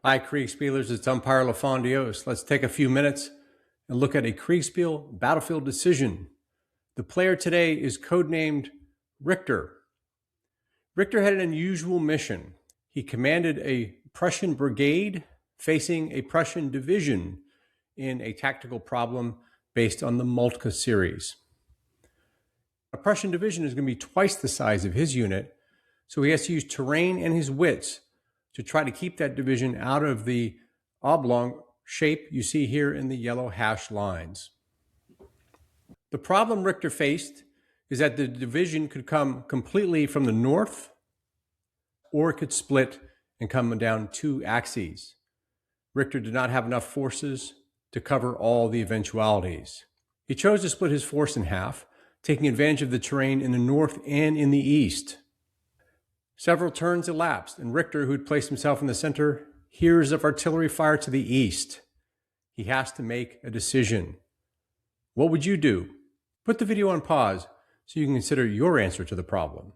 Hi, Kriegsspielers, it's umpire LaFondios. Let's take a few minutes and look at a Kriegsspiel battlefield decision. The player today is codenamed Richter. Richter had an unusual mission. He commanded a Prussian brigade facing a Prussian division in a tactical problem based on the Moltke series. A Prussian division is going to be twice the size of his unit, so he has to use terrain and his wits to try to keep that division out of the oblong shape you see here in the yellow hash lines. The problem Richter faced is that the division could come completely from the north, or it could split and come down two axes. Richter did not have enough forces to cover all the eventualities. He chose to split his force in half, taking advantage of the terrain in the north and in the east. Several turns elapsed, and Richter, who had placed himself in the center, hears of artillery fire to the east. He has to make a decision. What would you do? Put the video on pause so you can consider your answer to the problem.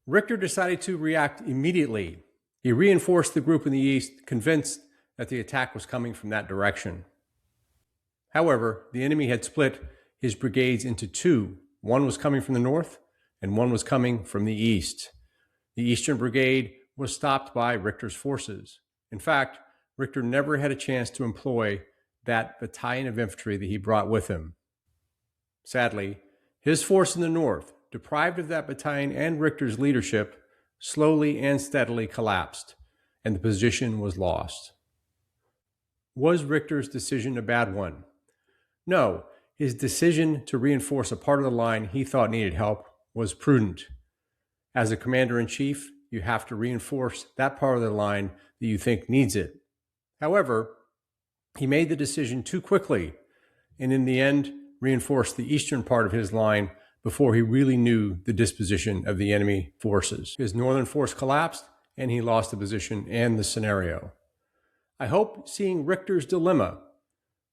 Richter decided to react immediately. He reinforced the group in the east, convinced that the attack was coming from that direction. However, the enemy had split his brigades into two. One was coming from the north, and one was coming from the east. The Eastern Brigade was stopped by Richter's forces. In fact, Richter never had a chance to employ that battalion of infantry that he brought with him. Sadly, his force in the north, deprived of that battalion and Richter's leadership, slowly and steadily collapsed, and the position was lost. Was Richter's decision a bad one? No, his decision to reinforce a part of the line he thought needed help was prudent. As a commander-in-chief, you have to reinforce that part of the line that you think needs it. However, he made the decision too quickly, and in the end, reinforced the eastern part of his line before he really knew the disposition of the enemy forces. His northern force collapsed, and he lost the position and the scenario. I hope seeing Richter's dilemma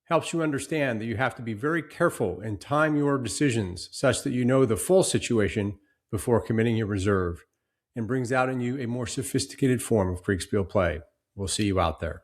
helps you understand that you have to be very careful and time your decisions such that you know the full situation before committing your reserve, and brings out in you a more sophisticated form of Kriegsspiel play. We'll see you out there.